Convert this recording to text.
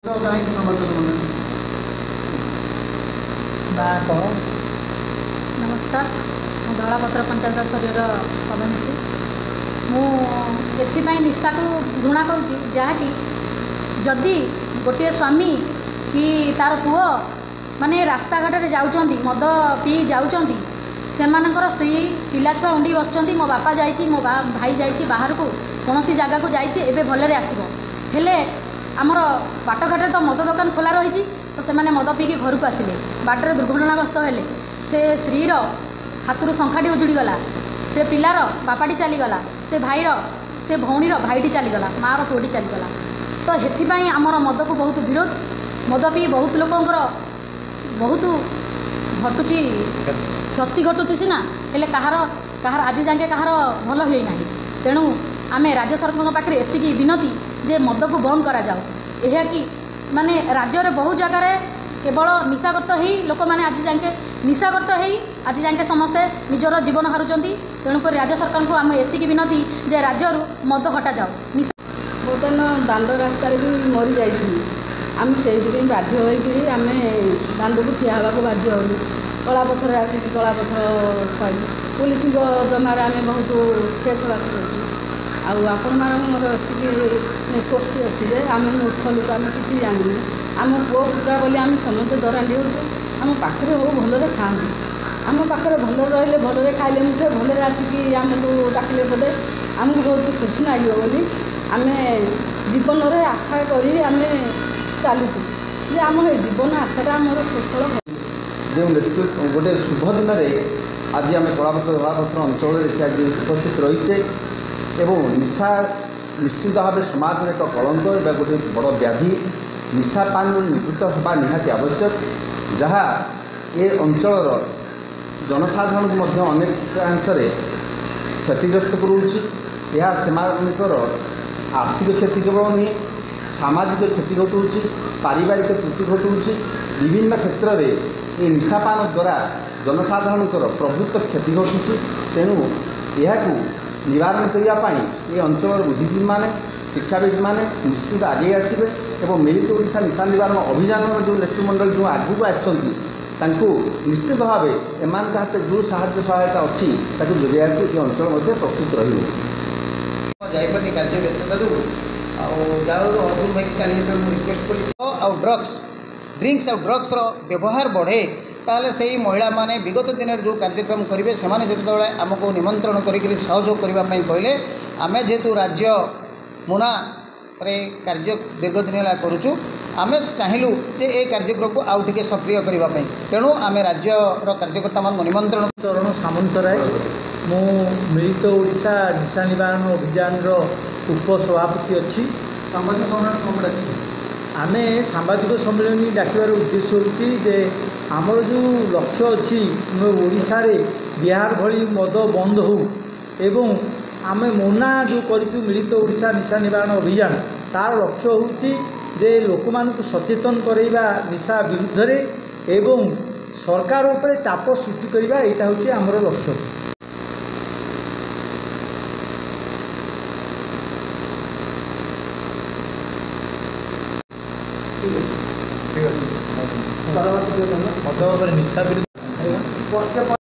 नमस्कार मु धलापत्र पंचायत स्तर सभानेत्री मुझे निशा को घृणा करुँची जहाँकि जदि गोटे स्वामी कि तार पुओ माने रास्ता घाट जाऊँच मद पी जाऊँच से स्त्री पिला छुआ उंडी बस मो बापा जाइए मो भाई जाइए बाहर को कौन सी जगह को जाइए भलरे आसो हेले आमर बाटघाट तो मद दुकान खोला रही तो से मद पीकी घर को आसिले बाटर दुर्घटनाग्रस्त हेले से स्त्रीर हाथ शंखाटी उजुड़ी गला से पिलार बापाटी चलीगला से भाईर से भौणीर भाईटी चलीगला मार पुओटी चलीगला तो हेथिपाई आमर मद को बहुत विरोध मद पी बहुत लोकंर बहुत घटुची क्षति घटुची सीना हेले कहार आज जाके कहार भल हुए ना तेणु आम राज्य सरकार पाखे एतिकी विनती जे मद को बंद करा जाओ यह कि माने राज्य रे बहुत जगार केवल निशाग्रत हो लोक मैंने आज जाके निशाग्रत हो आज जाके समस्ते निजर जीवन हारुंट तेणुक राज्य सरकार को आम एतिकी विनती जे राज्य मद हटा जाओ बर्तमान दांड रास्त भी मरी जाइए आम से बाध्य होमें दांड को ठिया हाँ बाध्य हो कलापथर आसिक कलापथर खाई पुलिस जमार आम बहुत केसबास कर आपण मोर रिक्वेस्ट अच्छी आम मूर्ख लोक आम कि जानू आम पुओ पुरा बोली आम समस्त दरांडी होम पाखे हो भलरे खाँगे आम पाखे भल रही भलरे खाइले मुठे भलरे आसिक आमको डाकिले पदे आमको बहुत खुशी लगे बोली आम जीवन में आशा करी आम चलुचु जे आम जीवन आशाटा आमर सफल जो गोटे शुभ दिन में आज आम कलापत्र अंचल आज उपस्थित रही एवं निशा निश्चित भाव समाज में एक कलंक एवं गोटे बड़ व्याधि निशा पान निवृत्त होगा निहाती आवश्यक जहाँ ये अंचल जनसाधारण को अनेक अंश क्षतिग्रस्त करुँच यह आर्थिक क्षति केवल नुहे सामाजिक क्षति घटाऊँच पारिवारिक त्रुटि घटाऊँच विभिन्न क्षेत्र में ये निशापान द्वारा जनसाधारण प्रभुत्व क्षति घटुची तेणु यह निवारण करने ये अंचल बुद्धिजीवी मैंने शिक्षाविद मैंने निश्चित आगे आसवे और मिलित ओडिशा निशा निवारण अभियान जो नेतृमंडल जो आगू आसु निश्चित भाव एम हाथ जो साहाय्य सहायता अच्छी जोगाई ये अंचल प्रस्तुत रही कार्य व्यस्तता जो अर्जुन भाई का रिक्वेस्ट करी ड्रिंक्स और ड्रग्स व्यवहार बढ़े ताले से ही महिला माने विगत दिन में जो कार्यक्रम करेंगे से जो आमको निमंत्रण कर सहयोग करने कहले आम जेहेतु राज्य मुना कार्य दीर्घ दिन है करुचु आम चाहलु जे ये कार्यक्रम को आउ टे सक्रिय करने तेणु आम राज्य कार्यकर्ता मान निमंत्रण चरण सामंतराय मु मिलित ओडिशा निशा निवारण अभियान उपसभापति अच्छी सामाजिक सम्मेलन आम सांबादिक सम्मेलन डाकिबार उद्देश्य होची आमर जो लक्ष्य अच्छी ओडिशा रे बिहार भली मद बंद हो एवं आम मोना जो करूँ मिलित ओडिशा निशा निवारण अभियान तार लक्ष्य होची जे लोक मानक सचेतन करैबा निशा विरुद्ध रे एवं सरकार उपरे चाप सृष्टि करबा एटा होची आमर लक्ष्य। ठीक है मद निशा विरुद्ध